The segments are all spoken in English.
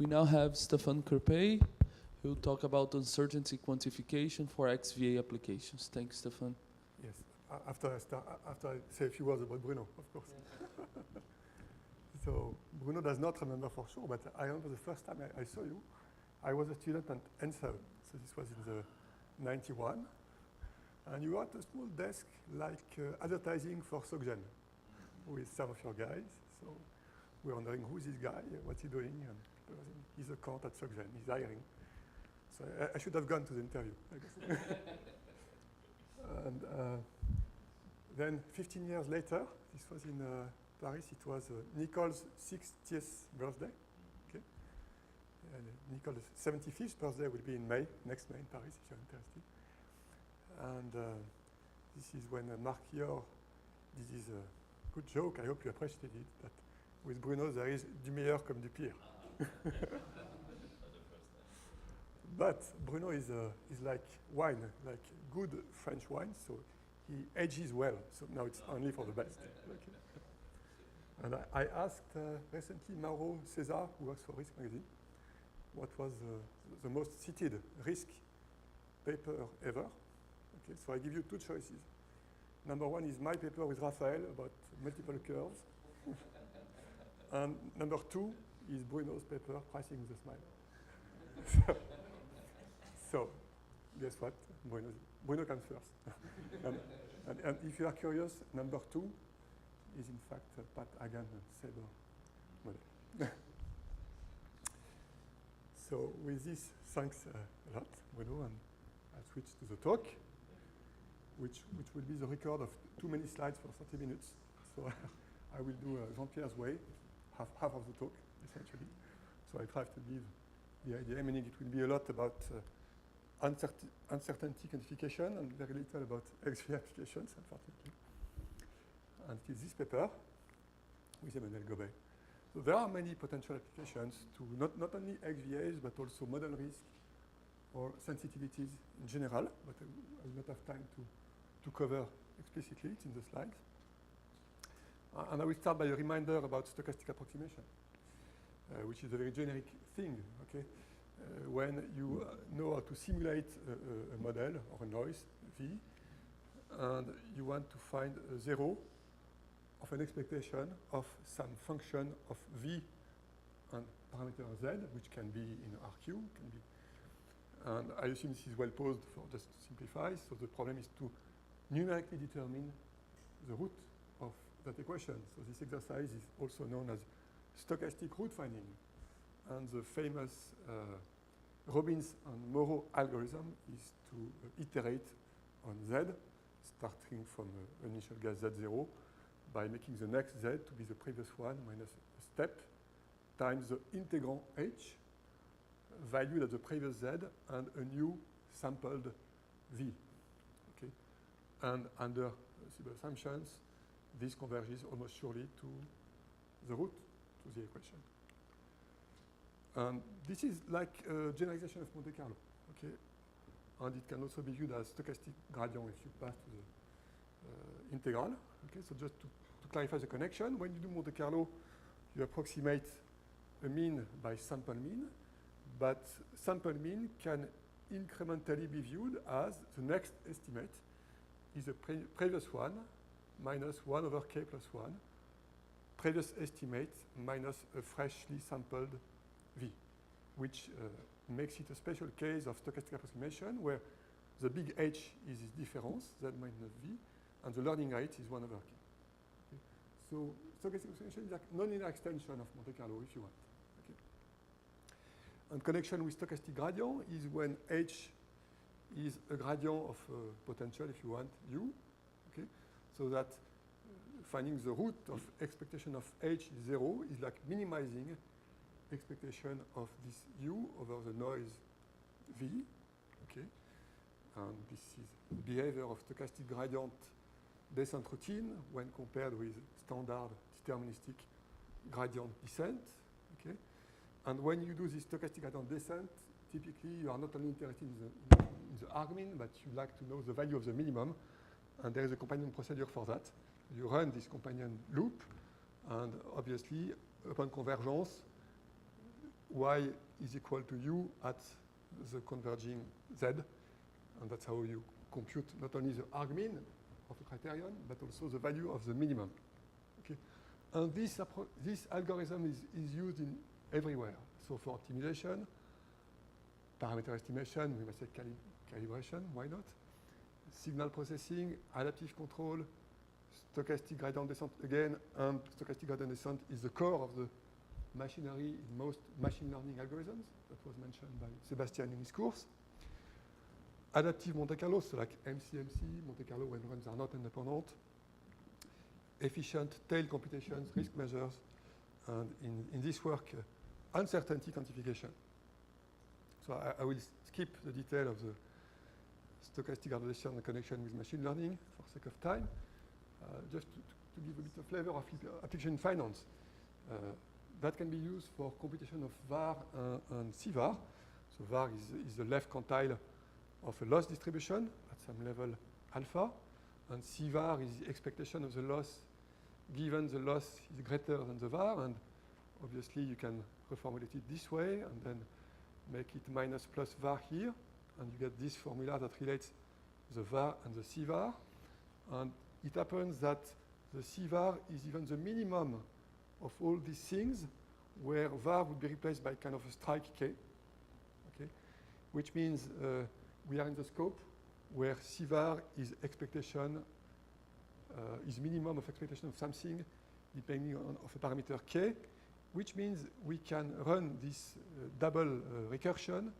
We now have Stefan Kerpey, who will talk about uncertainty quantification for XVA applications. Thanks, Stefan. Yes, after I say a few words about Bruno, of course. So Bruno does not remember for sure, but I remember the first time I saw you, I was a student at N7. So this was in the 91. And you were at a small desk like advertising for SocGen with some of your guys. So we're wondering who's this guy, what's he doing? And people were saying, he's a quant at SocGen, he's hiring. So I should have gone to the interview, I guess. And then 15 years later, this was in Paris, it was Nicole's 60th birthday. Okay. And Nicole's 75th birthday will be in May, next May in Paris, if you're interested. And this is when Marc Yor, this is a good joke, I hope you appreciated it, that with Bruno there is du meilleur comme du pire. But Bruno is like wine, like good French wine, so he ages well, so now it's only for the best. Okay. And I asked recently Mauro César, who works for Risk Magazine, what was the most cited Risk paper ever. Okay, so I give you two choices. Number one is my paper with Raphael about multiple curves. And number two is Bruno's paper, Pricing with a Smile. So guess what? Bruno comes first. and if you are curious, number two is in fact Pat Hagan and Saber model. So with this, thanks a lot, Bruno, and I'll switch to the talk, which will be the record of too many slides for 30 minutes. So I will do Jean-Pierre's way, half of the talk, essentially. So I try to give the idea, meaning it will be a lot about uncertainty quantification and very little about XVA applications, unfortunately. And it is this paper with Emmanuel Gobet. So there are many potential applications to not only XVAs, but also model risk or sensitivities in general, but I will not have time to cover explicitly. It's in the slides. And I will start by a reminder about stochastic approximation, which is a very generic thing, okay? When you know how to simulate a model or a noise, V, and you want to find a zero of an expectation of some function of V and parameter Z, which can be in RQ, can be, and I assume this is well posed for just to simplify. So the problem is to numerically determine the root of that equation. So this exercise is also known as stochastic root finding. And the famous Robbins and Moreau algorithm is to iterate on Z, starting from initial gas Z0, by making the next Z to be the previous one minus a step times the integrand H, valued at the previous Z, and a new sampled V. Okay? And under simple assumptions, this converges almost surely to the root to the equation. And this is like a generalization of Monte Carlo, okay? And it can also be viewed as stochastic gradient if you pass to the integral. Okay, so just to clarify the connection, when you do Monte Carlo, you approximate a mean by sample mean, but sample mean can incrementally be viewed as the next estimate is the previous one minus 1 over k plus 1, previous estimate minus a freshly sampled V, which makes it a special case of stochastic approximation where the big H is this difference, Z minus V, and the learning rate is 1 over k. Okay. So stochastic approximation is like nonlinear extension of Monte Carlo if you want. Okay. And connection with stochastic gradient is when H is a gradient of potential, if you want, U. Okay. So that finding the root of expectation of H is 0 is like minimizing expectation of this U over the noise V. Okay. And this is behavior of stochastic gradient descent routine when compared with standard deterministic gradient descent. Okay. And when you do this stochastic gradient descent, typically you are not only interested in the argmin, but you like to know the value of the minimum. And there is a companion procedure for that. You run this companion loop, and obviously, upon convergence, y is equal to u at the converging z, and that's how you compute not only the argmin of the criterion, but also the value of the minimum. Okay? And this algorithm is used in everywhere. So for optimization, parameter estimation, we must say calibration, why not? Signal processing, adaptive control, stochastic gradient descent again, and stochastic gradient descent is the core of the machinery in most machine learning algorithms. That was mentioned by Sebastian in his course. Adaptive Monte Carlo, so like MCMC, Monte Carlo when runs are not independent. Efficient tail computations, risk measures, and in this work, uncertainty quantification. So I will skip the detail of the stochastic adaptation and connection with machine learning for sake of time. Just to give a bit of flavor of application finance. That can be used for computation of VAR and CVAR. So VAR is the left quantile of a loss distribution at some level alpha, and CVAR is the expectation of the loss given the loss is greater than the VAR, and obviously you can reformulate it this way and then make it minus plus VAR here, and you get this formula that relates the VAR and the CVAR. And it happens that the CVAR is even the minimum of all these things, where VAR would be replaced by kind of a strike K, okay? Which means we are in the scope where CVAR is expectation, is minimum of expectation of something depending on of a parameter K, which means we can run this double recursion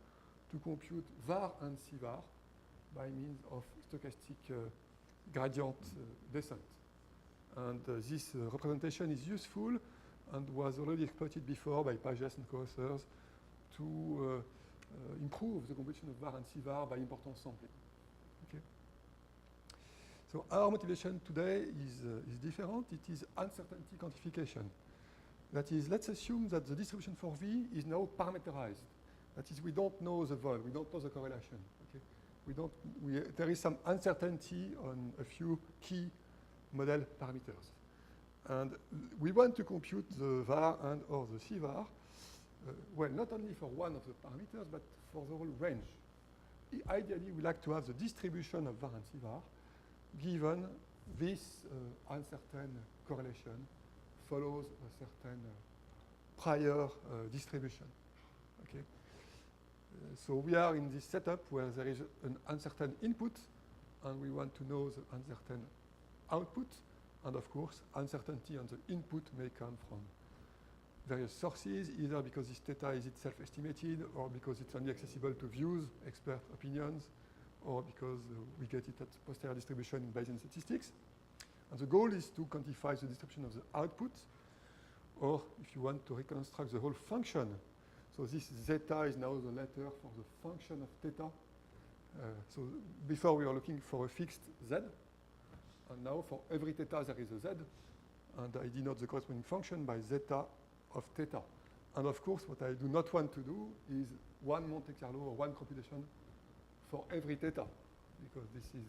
to compute VAR and CVAR by means of stochastic gradient descent. And this representation is useful and was already exploited before by Pages and co-authors to improve the computation of VAR and CVAR by importance sampling. Okay. So our motivation today is different. It is uncertainty quantification. That is, let's assume that the distribution for V is now parameterized. That is, we don't know the vol, we don't know the correlation. Okay? There is some uncertainty on a few key model parameters. And we want to compute the VAR and or the CVAR, well, not only for one of the parameters, but for the whole range. Ideally, we like to have the distribution of VAR and CVAR given this uncertain correlation follows a certain prior distribution. Okay? So we are in this setup where there is an uncertain input, and we want to know the uncertain output. And of course, uncertainty on the input may come from various sources, either because this theta is itself estimated, or because it's only accessible to views, expert opinions, or because we get it at posterior distribution in Bayesian statistics. And the goal is to quantify the distribution of the output, or if you want to reconstruct the whole function. So this zeta is now the letter for the function of theta. So before we were looking for a fixed z, and now for every theta there is a z, and I denote the corresponding function by zeta of theta. And of course, what I do not want to do is one Monte Carlo or one computation for every theta, because this is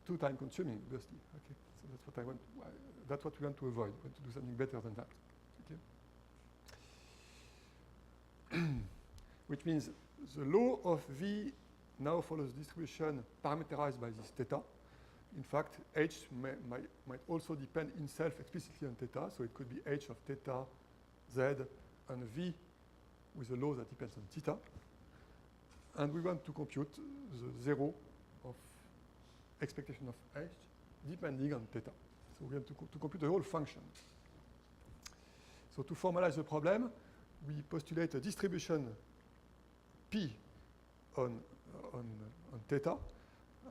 too time consuming, obviously. Okay, so that's what I want. That's what we want to avoid. We want to do something better than that. Okay. Which means the law of V now follows distribution parameterized by this theta. In fact, H might also depend itself explicitly on theta, so it could be H of theta, Z, and V with a law that depends on theta. And we want to compute the zero of expectation of H depending on theta. So we have to compute the whole function. So to formalize the problem, we postulate a distribution P on theta,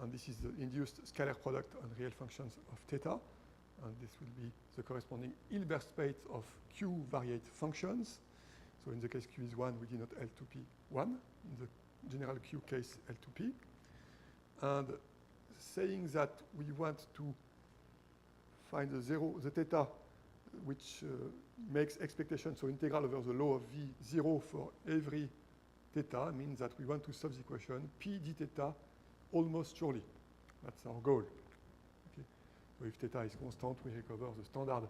and this is the induced scalar product on real functions of theta, and this will be the corresponding Hilbert space of Q variate functions. So in the case Q is 1, we denote L2P 1. In the general Q case, L2P. And saying that we want to find the theta which makes expectation, so integral over the law of V 0 for every theta means that we want to solve the equation P d theta almost surely. That's our goal. Okay. So if theta is constant, we recover the standard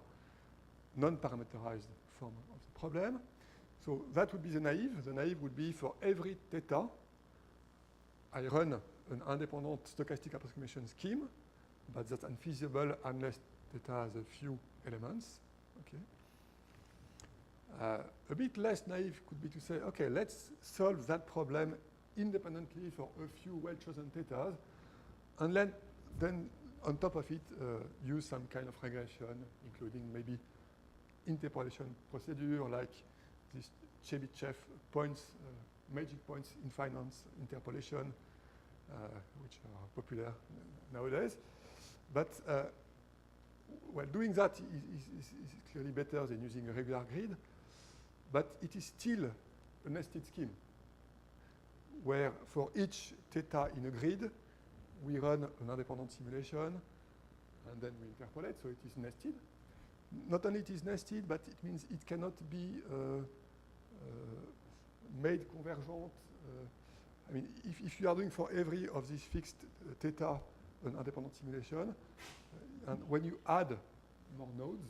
non-parameterized form of the problem. So that would be the naive. The naive would be for every theta, I run an independent stochastic approximation scheme, but that's unfeasible unless theta has a few elements. Okay. A bit less naive could be to say, okay, let's solve that problem independently for a few well-chosen thetas, and then on top of it, use some kind of regression, including maybe interpolation procedure like this Chebyshev points, magic points in finance interpolation, which are popular nowadays. But well, doing that is clearly better than using a regular grid, but it is still a nested scheme, where for each theta in a grid, we run an independent simulation, and then we interpolate, so it is nested. Not only it is nested, but it means it cannot be made convergent. I mean, if you are doing for every of these fixed theta an independent simulation, and when you add more nodes,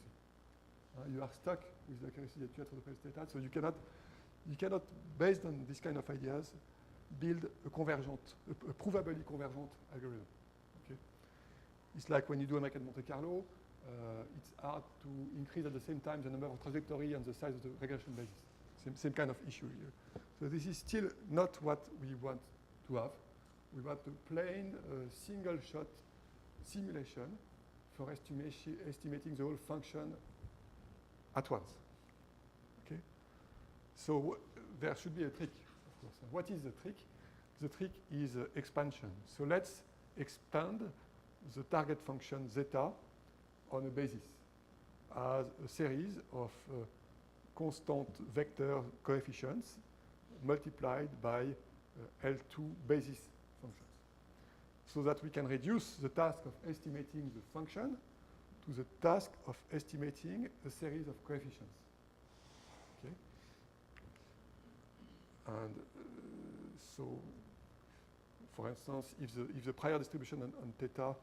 you are stuck with the accuracy that you had for the previous theta. So you cannot, based on this kind of ideas, build a convergent, a provably convergent algorithm. Okay? It's like when you do a maquette Monte Carlo, it's hard to increase at the same time the number of trajectory and the size of the regression basis. Same kind of issue here. So this is still not what we want to have. We want a plain single-shot simulation for estimating the whole function at once. Okay? So there should be a trick, of course. What is the trick? The trick is expansion. So let's expand the target function zeta on a basis as a series of constant vector coefficients multiplied by L2 basis functions, so that we can reduce the task of estimating the function to the task of estimating a series of coefficients. Okay? And so, for instance, if the prior distribution on theta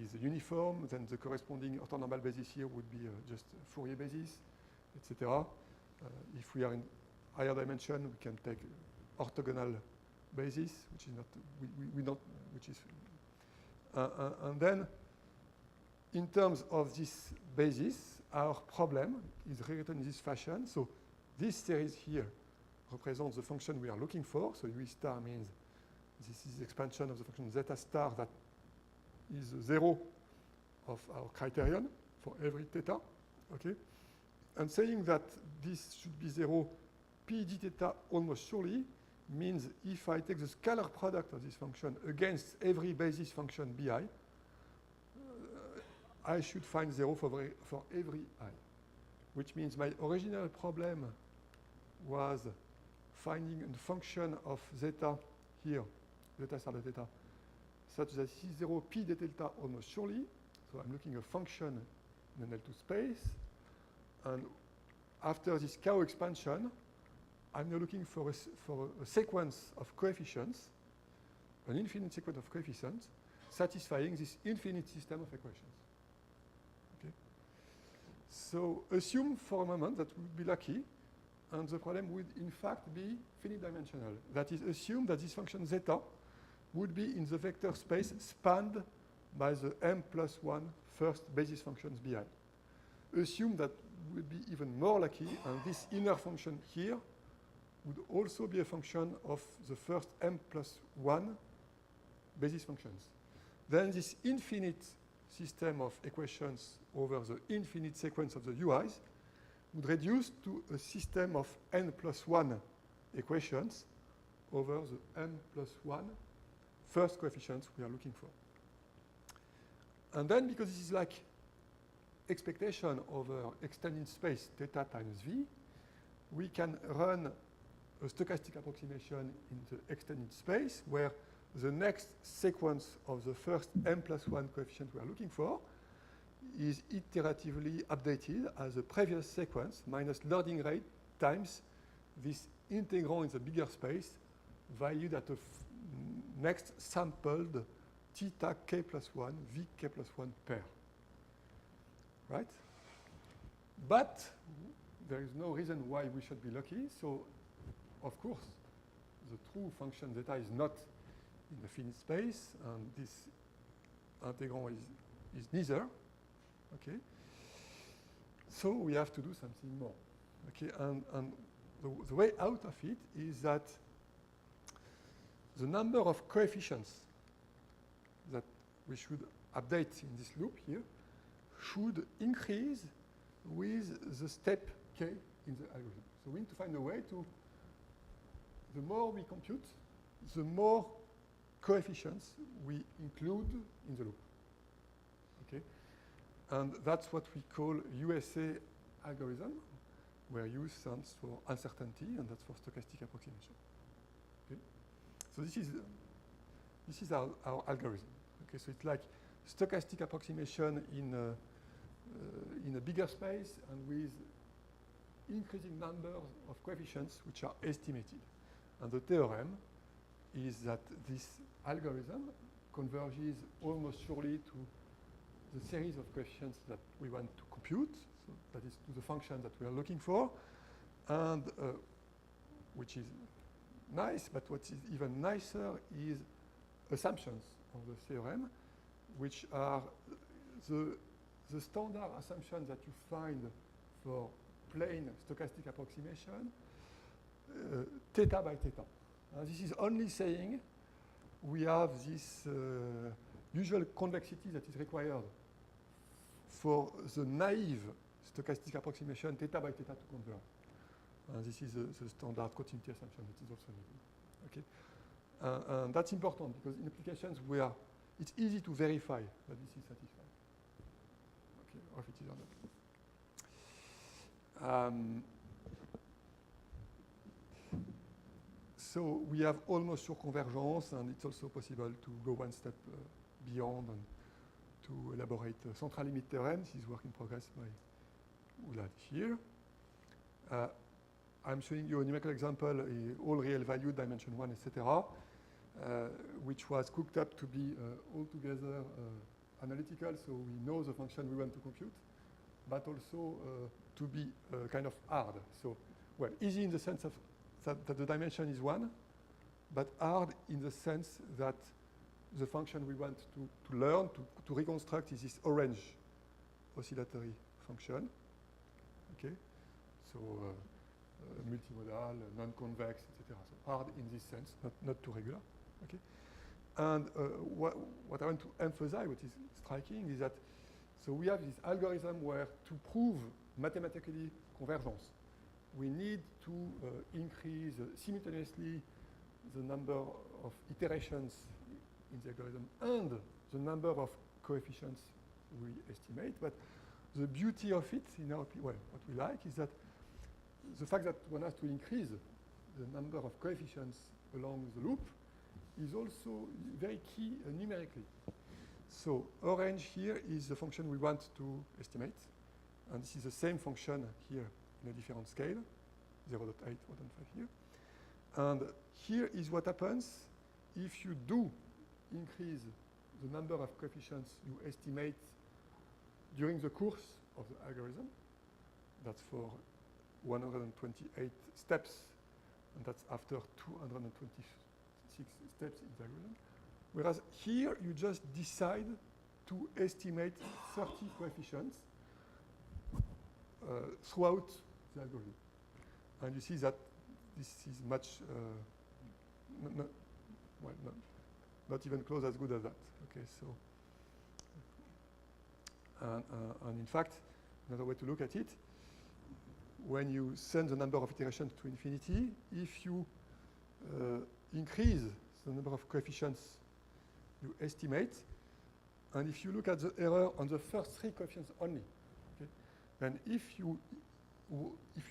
is uniform, then the corresponding orthonormal basis here would be just Fourier basis, etc. If we are in higher dimension, we can take orthogonal basis, which is not we don't, which is and then in terms of this basis, our problem is rewritten in this fashion. So this series here represents the function we are looking for. So U star means this is the expansion of the function zeta star that is 0 of our criterion for every theta. Okay, and saying that this should be 0 p d theta almost surely means if I take the scalar product of this function against every basis function bi, I should find 0 for every I, which means my original problem was finding a function of zeta here, zeta star de theta, such that this is 0 p de delta almost surely. So I'm looking at a function in an L2 space, and after this Kao expansion, I'm now looking for a sequence of coefficients, an infinite sequence of coefficients, satisfying this infinite system of equations. Okay? So assume for a moment that we would be lucky, and the problem would in fact be finite dimensional. That is, assume that this function zeta would be in the vector space spanned by the m+1 first basis functions bi. Assume that would be even more lucky, and this inner function here would also be a function of the first m+1 basis functions. Then this infinite system of equations over the infinite sequence of the UIs would reduce to a system of n+1 equations over the m+1 first coefficients we are looking for. And then, because this is like expectation over extended space theta times v, we can run a stochastic approximation in the extended space where the next sequence of the first m+1 coefficient we are looking for is iteratively updated as a previous sequence minus loading rate times this integrand in the bigger space valued at a next sampled theta k+1 v k+1 pair. Right? But there is no reason why we should be lucky. So, of course, the true function zeta is not in the finite space, and this integrand is neither. Okay. So we have to do something more. Okay, and the way out of it is that the number of coefficients that we should update in this loop here should increase with the step k in the algorithm. So we need to find a way to, the more we compute, the more coefficients we include in the loop. Okay? And that's what we call USA algorithm, where U stands for uncertainty, and that's for stochastic approximation. Okay? So this is our algorithm. Okay, so it's like stochastic approximation in a bigger space and with increasing numbers of coefficients which are estimated. And the theorem is that this algorithm converges almost surely to the series of coefficients that we want to compute, so that is to the function that we are looking for, and which is nice, but what is even nicer is assumptions of the theorem, which are the standard assumptions that you find for plain stochastic approximation, theta by theta. This is only saying we have this usual convexity that is required for the naive stochastic approximation theta by theta to converge. This is the standard continuity assumption that is also needed. Okay? And that's important because in applications where it's easy to verify that this is satisfied. Okay, or if it is or not. So we have almost sure convergence, and it's also possible to go one step beyond and to elaborate central limit theorem. This is work in progress by Oulad here. I'm showing you a numerical example, all real value, dimension 1, etc., which was cooked up to be altogether analytical, so we know the function we want to compute, but also to be kind of hard. So, well, easy in the sense of that the dimension is 1, but hard in the sense that the function we want to learn, to reconstruct, is this orange oscillatory function. Okay? So, multimodal, non-convex, etc. So hard in this sense, not too regular. Okay? And what I want to emphasize, what is striking, is that so we have this algorithm where to prove mathematically convergence, we need to increase simultaneously the number of iterations in the algorithm and the number of coefficients we estimate. But the beauty of it, in our well, what we like is that the fact that one has to increase the number of coefficients along the loop is also very key numerically. So orange here is the function we want to estimate, and this is the same function here in a different scale, 0.8, 1.5 here. And here is what happens if you do increase the number of coefficients you estimate during the course of the algorithm. That's for 128 steps, and that's after 226 steps in the algorithm. Whereas here, you just decide to estimate 30 coefficients throughout the algorithm. And you see that this is much, not even close as good as that. Okay, so, and in fact, another way to look at it, when you send the number of iterations to infinity, if you increase the number of coefficients you estimate, and if you look at the error on the first 3 coefficients only, okay, then if you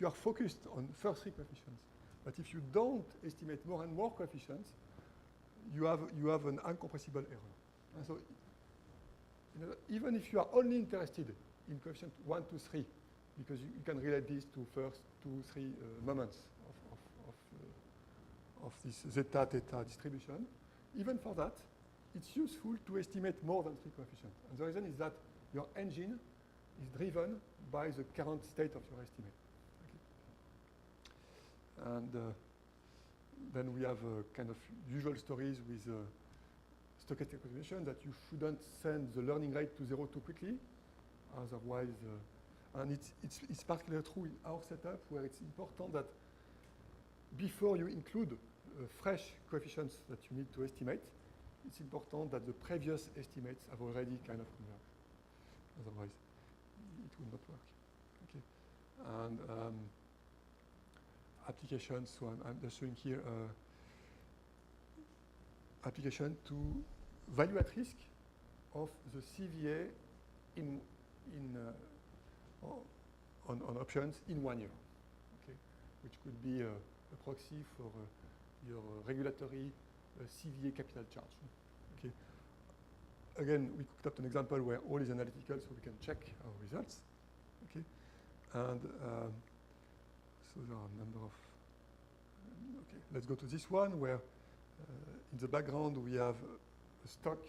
are focused on first 3 coefficients, but if you don't estimate more and more coefficients, you have an incompressible error. And so, even if you are only interested in coefficient 1, 2, 3, because you can relate this to first 2, 3 moments of this zeta theta distribution, even for that, it's useful to estimate more than 3 coefficients. And the reason is that your engine is driven by the current state of your estimate. Okay. And then we have kind of usual stories with stochastic approximation that you shouldn't send the learning rate to 0 too quickly. Otherwise, and it's particularly true in our setup where it's important that before you include fresh coefficients that you need to estimate, it's important that the previous estimates have already kind of converged. Otherwise, it will not work. Okay. And applications, so I'm just showing here application to value at risk of the CVA on options in 1 year, okay, which could be a proxy for your regulatory CVA capital charge. Okay. Again, we cooked up an example where all is analytical, so we can check our results. Okay, and so there are a number of. Okay, let's go to this one where in the background we have a stock,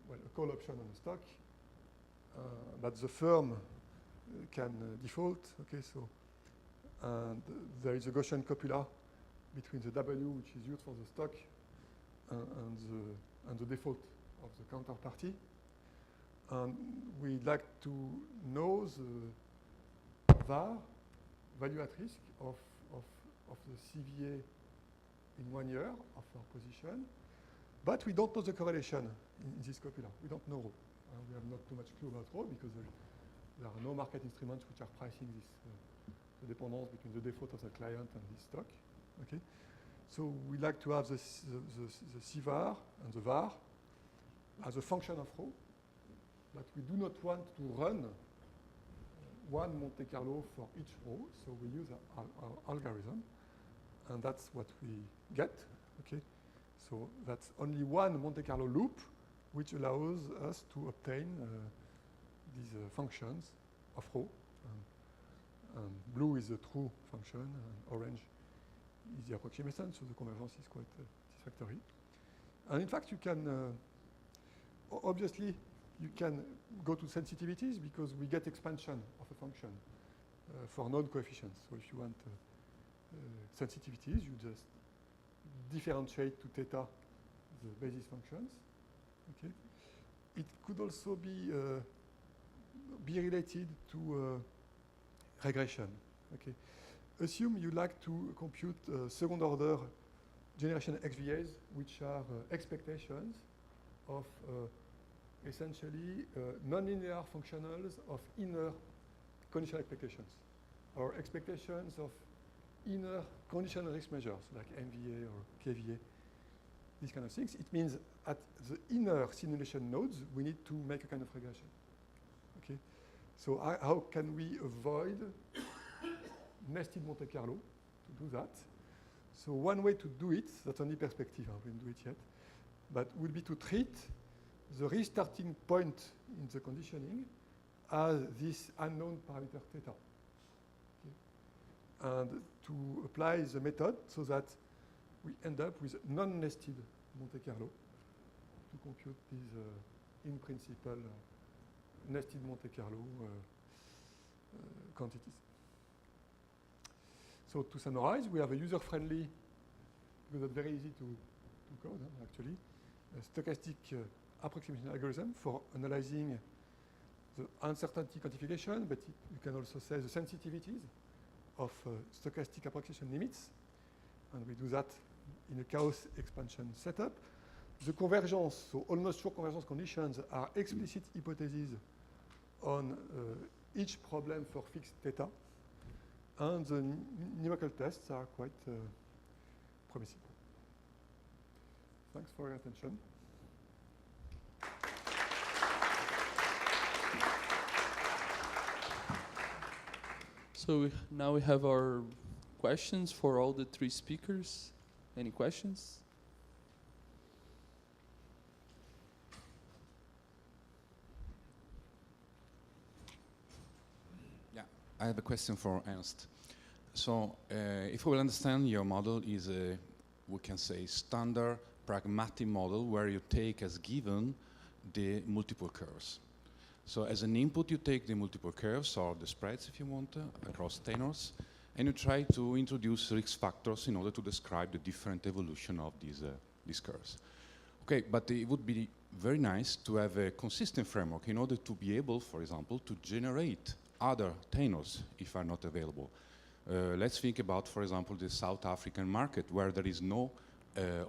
well, a call option on a stock, but the firm can default. Okay, so and there is a Gaussian copula between the W, which is used for the stock, and the default of the counterparty. And we'd like to know the VAR, value at risk, of the CVA in 1 year of our position, but we don't know the correlation in this copula. We don't know. We have not too much clue about rho because there are no market instruments which are pricing this the dependence between the default of the client and this stock. Okay, so we like to have the CVAR and the VAR as a function of rho, but we do not want to run one Monte Carlo for each rho, so we use our algorithm, and that's what we get. Okay, so that's only one Monte Carlo loop, which allows us to obtain these functions of rho. Blue is the true function, and orange is the approximation, so the convergence is quite satisfactory. And in fact, you can, obviously, you can go to sensitivities because we get expansion of a function for known coefficients. So if you want sensitivities, you just differentiate to theta the basis functions. Okay. It could also be related to regression. Okay. Assume you like to compute second order generation XVAs, which are expectations of essentially nonlinear functionals of inner conditional expectations, or expectations of inner conditional risk measures like MVA or KVA, these kind of things. It means at the inner simulation nodes, we need to make a kind of regression. Okay, so how can we avoid nested Monte Carlo to do that? So one way to do it, that's only perspective, we didn't do it yet, but would be to treat the restarting point in the conditioning as this unknown parameter theta. Okay. And to apply the method so that we end up with non-nested Monte Carlo to compute these, in principle, nested Monte Carlo quantities. So to summarize, we have a user-friendly, because it's very easy to code, actually, a stochastic approximation algorithm for analyzing the uncertainty quantification, but you can also say the sensitivities of stochastic approximation limits. And we do that in a chaos expansion setup. The convergence, so almost sure convergence conditions, are explicit hypotheses on each problem for fixed theta. And the numerical tests are quite promising. Thanks for your attention. So now we have our questions for all the three speakers. Any questions? Yeah, I have a question for Ernst. So if we will understand, your model is a, we can say, standard pragmatic model where you take as given the multiple curves. So as an input, you take the multiple curves or the spreads, if you want, across tenors. and you try to introduce risk factors in order to describe the different evolution of these curves. Okay, but it would be very nice to have a consistent framework in order to be able, for example, to generate other tenors if are not available. Let's think about, for example, the South African market where there is no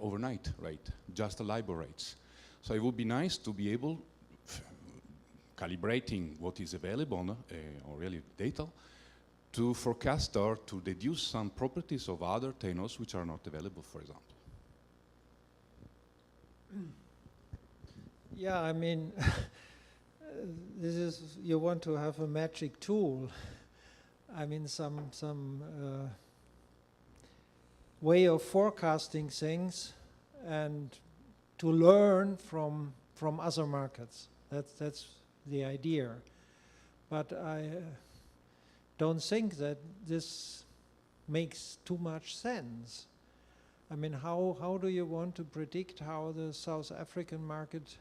overnight rate, just the LIBOR rates. So it would be nice to be able, calibrating what is available or really data, to forecast or to deduce some properties of other tenors which are not available, for example. Yeah, I mean, this is, you want to have a magic tool. I mean, some way of forecasting things and to learn from other markets. That's the idea. But I don't think that this makes too much sense. I mean, how do you want to predict how the South African market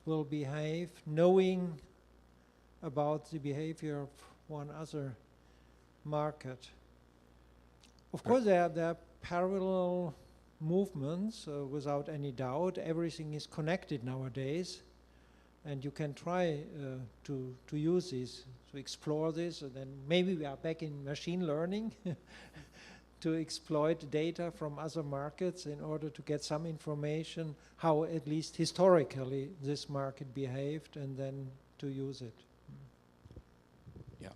will behave, knowing about the behavior of one other market? Of course, there are parallel movements, without any doubt. Everything is connected nowadays, and you can try to use this, to explore this, and then maybe we are back in machine learning to exploit data from other markets in order to get some information how at least historically this market behaved, and then to use it. Yeah,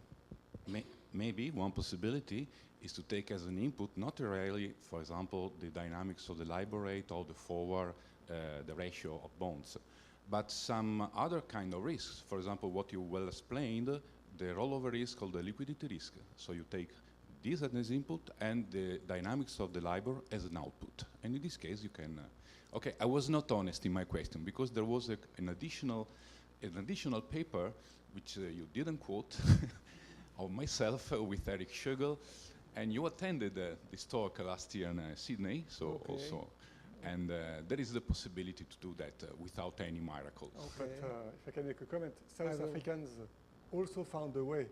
maybe one possibility is to take as an input not really, for example, the dynamics of the LIBOR rate or the forward, the ratio of bonds, but some other kind of risks. For example, what you well explained, the rollover risk or the liquidity risk. So you take this as an input and the dynamics of the LIBOR as an output. And in this case, you can. Okay, I was not honest in my question because there was an additional paper which you didn't quote of myself with Eric Schögel, and you attended this talk last year in Sydney. So okay. also, and there is the possibility to do that without any miracles. Okay. But if I can make a comment, South Africans also found a way.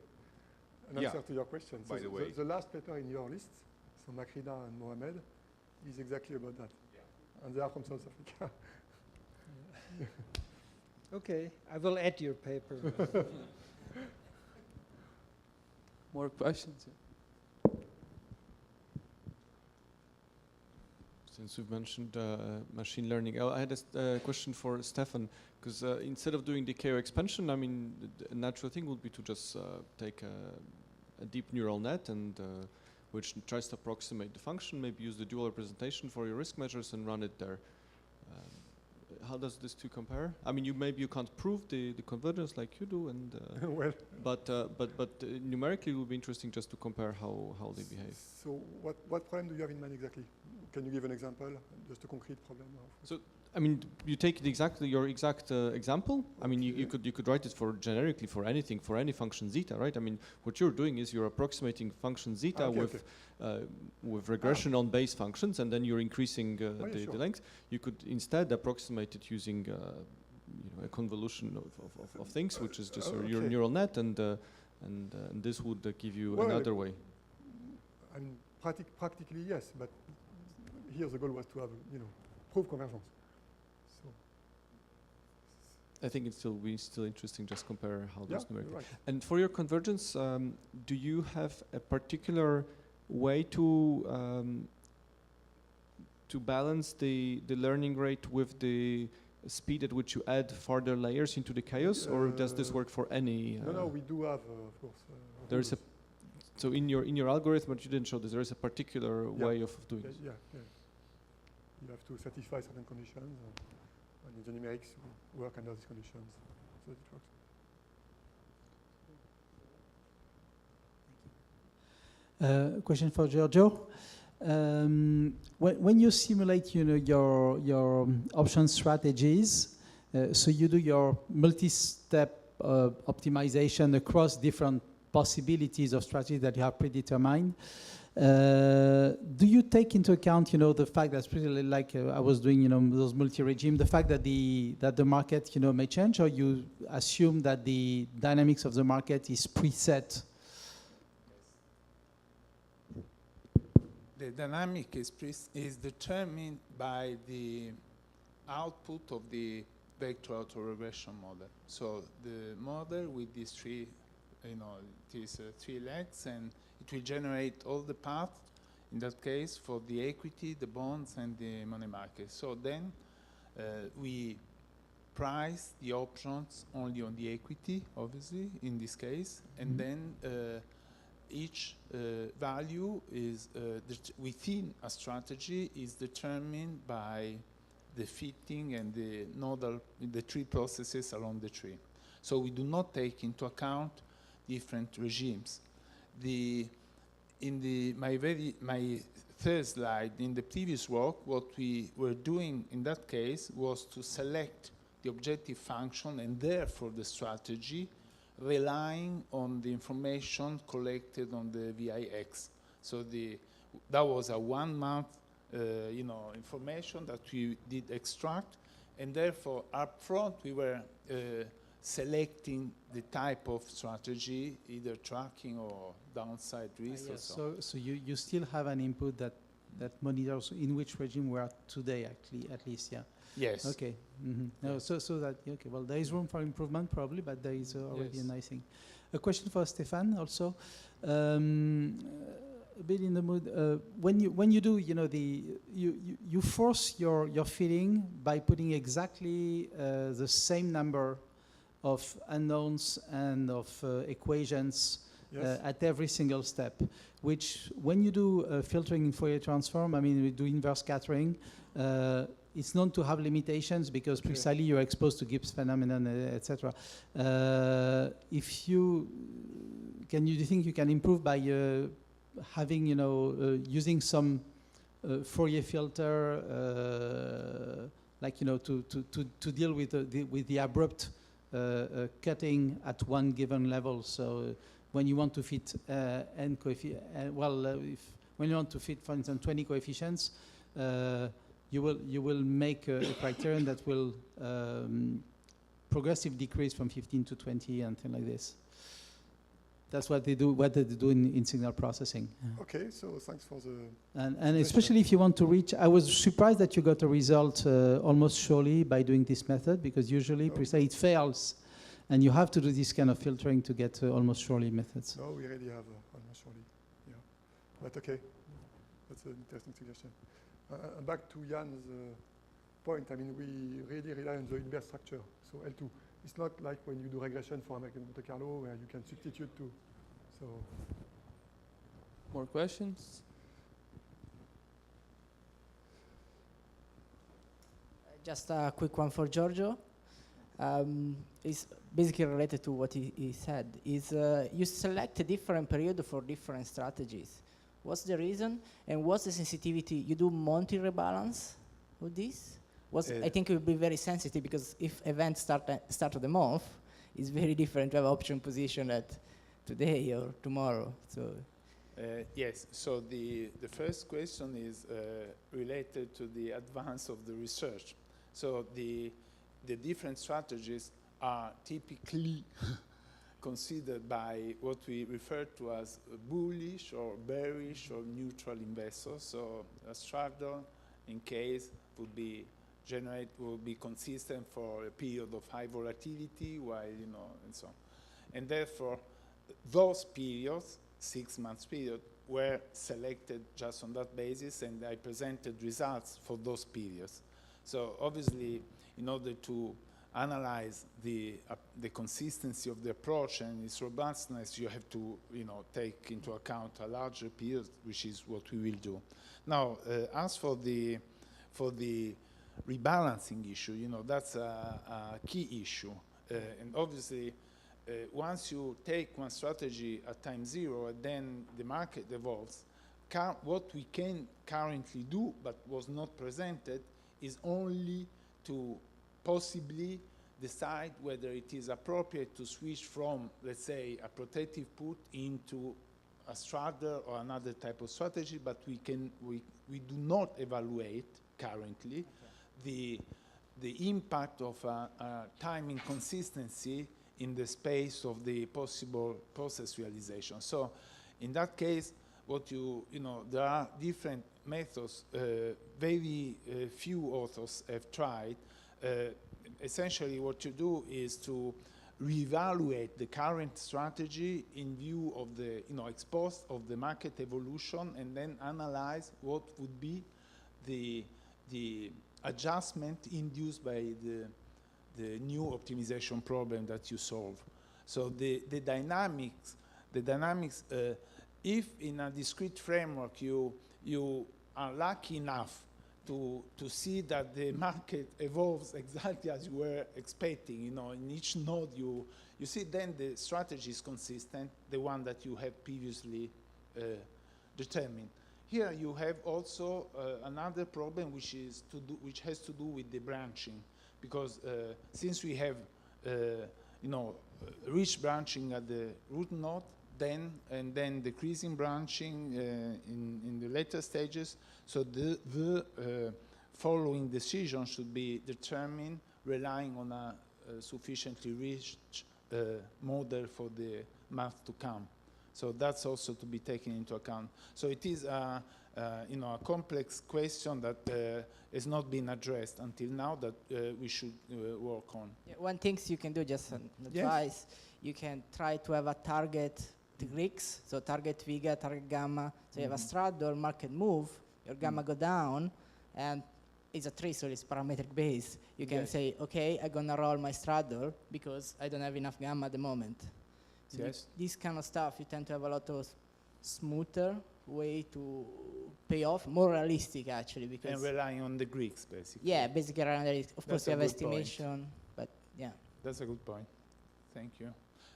An answer to your question. By So the way, the last paper in your list, so Makrina and Mohamed, is exactly about that. Yeah. And they are from South Africa. Okay, I will add your paper. More questions? Since we've mentioned machine learning, I had a question for Stefan, because instead of doing decay or expansion, I mean, a natural thing would be to just take a deep neural net and which tries to approximate the function, maybe use the dual representation for your risk measures and run it there. How does this two compare? I mean, maybe you can't prove the convergence like you do, and Well, but numerically it would be interesting just to compare how they behave. so what problem do you have in mind exactly? Can you give an example, just a concrete problem? So, I mean, you take your exact example. I mean, you could write it for generically for anything, for any function zeta, right? I mean, what you're doing is you're approximating function zeta with regression on base functions, and then you're increasing the length. You could instead approximate it using a convolution of things, which is just your neural net, and this would give you another way. I mean, practically yes, but here the goal was to have, prove convergence. So I think it still be interesting just compare how those numerically. Right. And for your convergence, do you have a particular way to balance the learning rate with the speed at which you add further layers into the chaos, or does this work for any? No, we do have, of course. There is so in your algorithm, but you didn't show this. There is a particular way of doing this. Yeah. You have to satisfy certain conditions, and in the numerics, we work under these conditions, so it works. Question for Giorgio. When you simulate, your option strategies, so you do your multi-step optimization across different possibilities of strategies that you have predetermined. Do you take into account, the fact that's pretty like I was doing, those multi-regime, the fact that the market, may change, or you assume that the dynamics of the market is preset? the dynamic is determined by the output of the vector autoregression model. So the model with these three, these three legs, and it will generate all the paths, in that case, for the equity, the bonds, and the money market. So then we price the options only on the equity, obviously, in this case, and then each value is within a strategy is determined by the fitting and the nodal, the tree processes along the tree. So we do not take into account different regimes. My third slide, in the previous work, what we were doing in that case was to select the objective function and therefore the strategy, relying on the information collected on the VIX. So that was a 1 month information that we did extract, and therefore up front we were selecting the type of strategy, either tracking or downside risk. Yes. So you still have an input that monitors in which regime we are today, actually, at least, yeah. Yes. Okay. No, so that okay. Well, there is room for improvement probably, but there is already Yes. a nice thing. A question for Stéphane also. A bit in the mood. When you do, you force your fitting by putting exactly the same number of unknowns and of equations at every single step. Which, when you do filtering in Fourier transform, I mean, we do inverse scattering. It's known to have limitations because precisely you're exposed to Gibbs phenomenon, etc. Do you think you can improve by having, using some Fourier filter, to deal with the abrupt cutting at one given level? So when you want to fit n coefficient, when you want to fit, for instance, 20 coefficients, you will make a criterion that will progressive decrease from 15 to 20 and things like this. That's what they do. What they do in signal processing. Okay, so thanks for the. And especially if you want to reach, I was surprised that you got a result almost surely by doing this method, because usually precisely it fails, and you have to do this kind of filtering to get almost surely methods. No, we already have almost surely, yeah. But okay, that's an interesting suggestion. Back to Jan's point, I mean, we really rely on the inverse structure, so L2. It's not like when you do regression for American Monte Carlo where you can substitute two. So. More questions? Just a quick one for Giorgio. It's basically related to what he said. You select a different period for different strategies. What's the reason? And what's the sensitivity? You do Monte rebalance with this? I think it would be very sensitive, because if events start of the month, it's very different to have option position at today or tomorrow. So. Yes, so the first question is related to the advance of the research. So the different strategies are typically considered by what we refer to as bullish or bearish or neutral investors. So a straddle, in case, will be consistent for a period of high volatility, while, and so on. And therefore, those periods, 6 months period, were selected just on that basis, and I presented results for those periods. So obviously, in order to analyze the consistency of the approach and its robustness, you have to, take into account a larger period, which is what we will do. Now, as for the rebalancing issue, that's a key issue. And obviously, once you take one strategy at time zero and then the market evolves, what we can currently do, but was not presented, is only to possibly decide whether it is appropriate to switch from, let's say, a protective put into a straddle or another type of strategy, but we do not evaluate currently the impact of a time inconsistency in the space of the possible process realization. So in that case, there are different methods. Very few authors have tried. Essentially, what you do is to reevaluate the current strategy in view of the, ex post of the market evolution, and then analyze what would be the adjustment induced by the new optimization problem that you solve. So the dynamics, if in a discrete framework you are lucky enough to see that the market evolves exactly as you were expecting, in each node you see, then the strategy is consistent, the one that you have previously determined. Here you have also another problem, which has to do with the branching, because since we have rich branching at the root node, and then decreasing branching in the later stages, so the following decision should be determined relying on a sufficiently rich model for the math to come. So that's also to be taken into account. So it is a complex question that has not been addressed until now, that we should work on. Yeah, one thing you can do, just an advice, you can try to have a target Greeks, so target Vega, target Gamma. So you have a straddle, market move, your Gamma go down, and it's a tree, so it's parametric based. You can say, okay, I'm gonna roll my straddle because I don't have enough Gamma at the moment. So this kind of stuff, you tend to have a lot of smoother way to pay off, more realistic actually, because and relying on the Greeks basically. Yeah, basically around it. Of course, you have estimation, but yeah. That's a good point. Thank you.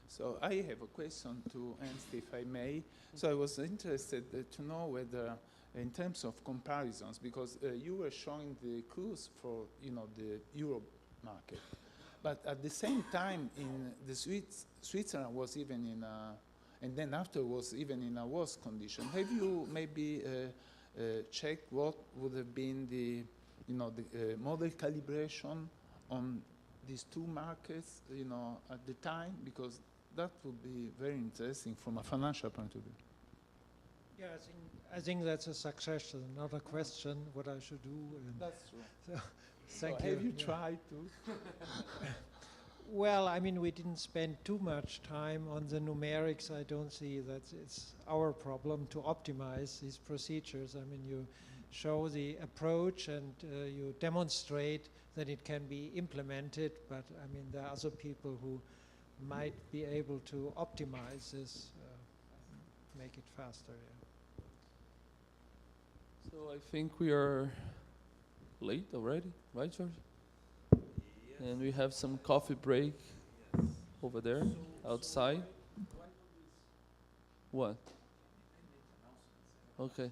So I have a question to Ernst, if I may. So I was interested to know whether, in terms of comparisons, because you were showing the clues for the Euro market, but at the same time, in the Switzerland was even in a, and then after was even in a worse condition. Have you maybe checked what would have been the model calibration on these two markets, at the time, because that would be very interesting from a financial point of view. Yeah, I think that's a succession, not a question what I should do. That's true. So, thank you. Have you tried to? Well, I mean, we didn't spend too much time on the numerics. I don't see that it's our problem to optimize these procedures. I mean, you show the approach and you demonstrate that it can be implemented, but I mean, there are other people who might be able to optimize this, make it faster. Yeah. So I think we are late already, right, George? Yes. And we have some coffee break over there, outside. What? Okay.